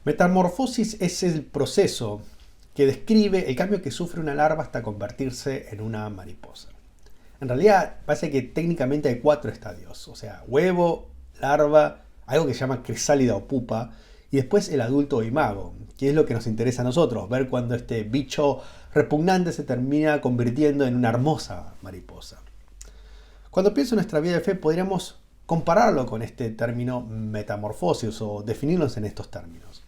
Metamorfosis es el proceso que describe el cambio que sufre una larva hasta convertirse en una mariposa. En realidad parece que técnicamente hay 4 estadios, o sea, huevo, larva, algo que se llama crisálida o pupa, y después el adulto o imago, que es lo que nos interesa a nosotros, ver cuando este bicho repugnante se termina convirtiendo en una hermosa mariposa. Cuando pienso en nuestra vida de fe, podríamos compararlo con este término metamorfosis o definirlos en estos términos.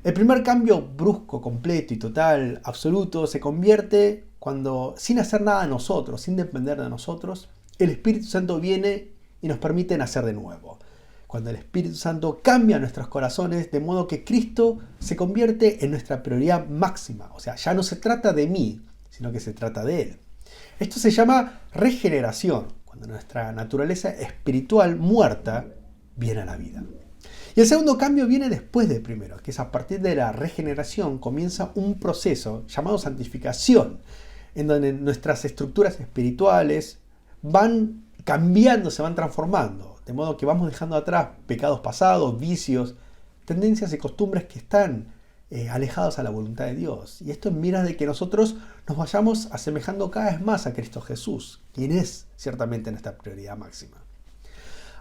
El primer cambio brusco, completo y total, absoluto, se convierte cuando, sin hacer nada de nosotros, sin depender de nosotros, el Espíritu Santo viene y nos permite nacer de nuevo. Cuando el Espíritu Santo cambia nuestros corazones de modo que Cristo se convierte en nuestra prioridad máxima. O sea, ya no se trata de mí, sino que se trata de Él. Esto se llama regeneración, cuando nuestra naturaleza espiritual muerta viene a la vida. Y el segundo cambio viene después del primero, que es a partir de la regeneración comienza un proceso llamado santificación, en donde nuestras estructuras espirituales van cambiando, se van transformando, de modo que vamos dejando atrás pecados pasados, vicios, tendencias y costumbres que están alejados a la voluntad de Dios. Y esto en miras de que nosotros nos vayamos asemejando cada vez más a Cristo Jesús, quien es ciertamente nuestra prioridad máxima.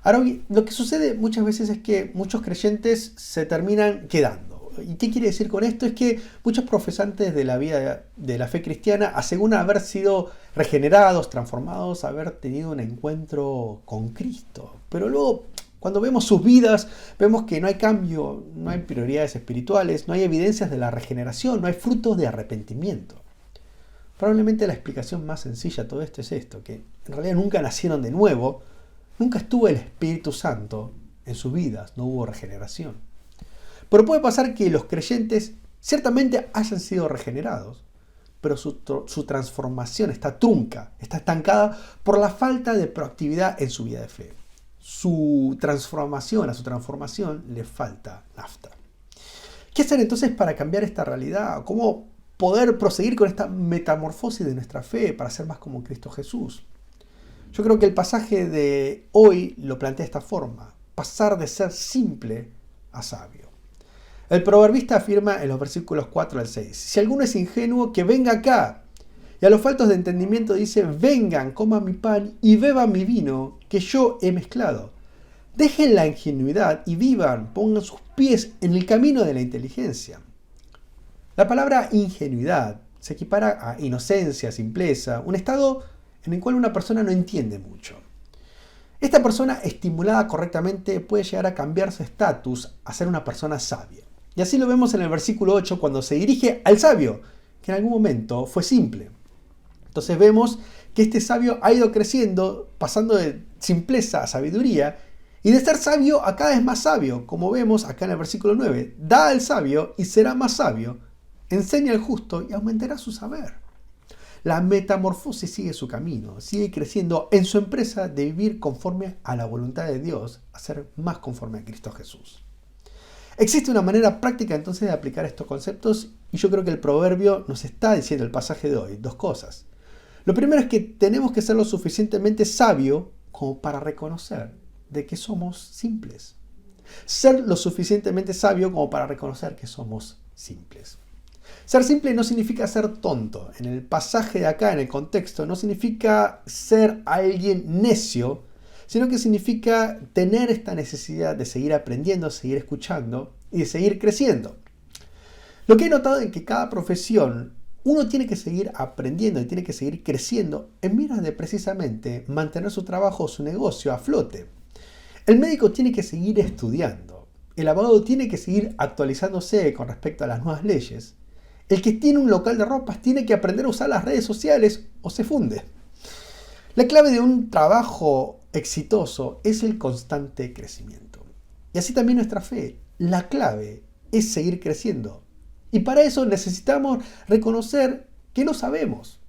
Ahora, lo que sucede muchas veces es que muchos creyentes se terminan quedando. ¿Y qué quiere decir con esto? Es que muchos profesantes de la vida de la fe cristiana aseguran haber sido regenerados, transformados, haber tenido un encuentro con Cristo. Pero luego, cuando vemos sus vidas, vemos que no hay cambio, no hay prioridades espirituales, no hay evidencias de la regeneración, no hay frutos de arrepentimiento. Probablemente la explicación más sencilla de todo esto es esto, que en realidad nunca nacieron de nuevo, nunca estuvo el Espíritu Santo en sus vidas, no hubo regeneración. Pero puede pasar que los creyentes ciertamente hayan sido regenerados, pero su transformación está trunca, está estancada por la falta de proactividad en su vida de fe. A su transformación le falta nafta. ¿Qué hacer entonces para cambiar esta realidad? ¿Cómo poder proseguir con esta metamorfosis de nuestra fe para ser más como Cristo Jesús? Yo creo que el pasaje de hoy lo plantea de esta forma: pasar de ser simple a sabio. El proverbista afirma en los versículos 4 al 6, si alguno es ingenuo, que venga acá. Y a los faltos de entendimiento dice, vengan, coman mi pan y beban mi vino, que yo he mezclado. Dejen la ingenuidad y vivan, pongan sus pies en el camino de la inteligencia. La palabra ingenuidad se equipara a inocencia, simpleza, un estado en el cual una persona no entiende mucho. Esta persona, estimulada correctamente, puede llegar a cambiar su estatus a ser una persona sabia. Y así lo vemos en el versículo 8 cuando se dirige al sabio, que en algún momento fue simple. Entonces vemos que este sabio ha ido creciendo, pasando de simpleza a sabiduría, y de ser sabio a cada vez más sabio, como vemos acá en el versículo 9. Da al sabio y será más sabio, enseña al justo y aumentará su saber. La metamorfosis sigue su camino, sigue creciendo en su empresa de vivir conforme a la voluntad de Dios, a ser más conforme a Cristo Jesús. Existe una manera práctica entonces de aplicar estos conceptos y yo creo que el proverbio nos está diciendo el pasaje de hoy 2 cosas. Lo primero es que tenemos que ser lo suficientemente sabio como para reconocer de que somos simples. Ser lo suficientemente sabio como para reconocer que somos simples. Ser simple no significa ser tonto. En el pasaje de acá, en el contexto, no significa ser alguien necio, sino que significa tener esta necesidad de seguir aprendiendo, seguir escuchando y de seguir creciendo. Lo que he notado es que cada profesión uno tiene que seguir aprendiendo y tiene que seguir creciendo en miras de precisamente mantener su trabajo o su negocio a flote. El médico tiene que seguir estudiando. El abogado tiene que seguir actualizándose con respecto a las nuevas leyes. El que tiene un local de ropas tiene que aprender a usar las redes sociales o se funde. La clave de un trabajo exitoso es el constante crecimiento. Y así también nuestra fe. La clave es seguir creciendo. Y para eso necesitamos reconocer que no sabemos,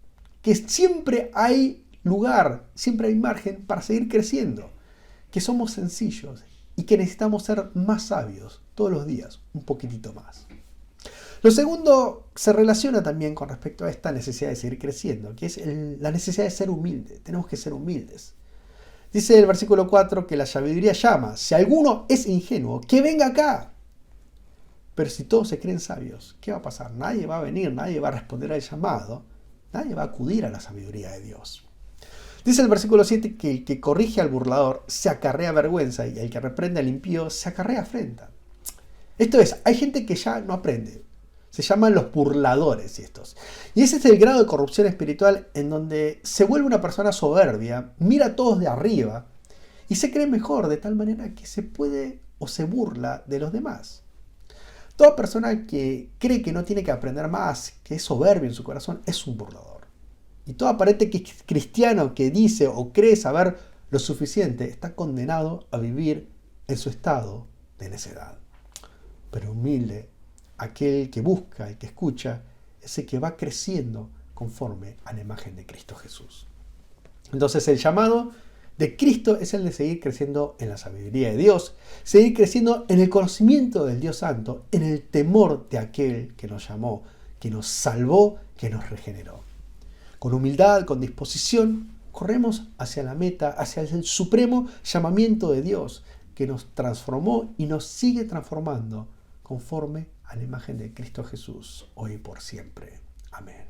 que siempre hay lugar, siempre hay margen para seguir creciendo, que somos sencillos y que necesitamos ser más sabios todos los días, un poquitito más. Lo segundo se relaciona también con respecto a esta necesidad de seguir creciendo, que es la necesidad de ser humilde. Tenemos que ser humildes. Dice el versículo 4 que la sabiduría llama, si alguno es ingenuo, que venga acá. Pero si todos se creen sabios, ¿qué va a pasar? Nadie va a venir, nadie va a responder al llamado, nadie va a acudir a la sabiduría de Dios. Dice el versículo 7 que el que corrige al burlador se acarrea vergüenza y el que reprende al impío se acarrea afrenta. Esto es, hay gente que ya no aprende. Se llaman los burladores estos. Y ese es el grado de corrupción espiritual en donde se vuelve una persona soberbia, mira a todos de arriba y se cree mejor de tal manera que se puede o se burla de los demás. Toda persona que cree que no tiene que aprender más, que es soberbio en su corazón, es un burlador. Y todo aparente cristiano que dice o cree saber lo suficiente está condenado a vivir en su estado de necedad. Pero humilde, aquel que busca, el que escucha, es el que va creciendo conforme a la imagen de Cristo Jesús. Entonces el llamado de Cristo es el de seguir creciendo en la sabiduría de Dios, seguir creciendo en el conocimiento del Dios Santo, en el temor de aquel que nos llamó, que nos salvó, que nos regeneró. Con humildad, con disposición, corremos hacia la meta, hacia el supremo llamamiento de Dios, que nos transformó y nos sigue transformando conforme a la imagen de Cristo Jesús, hoy y por siempre. Amén.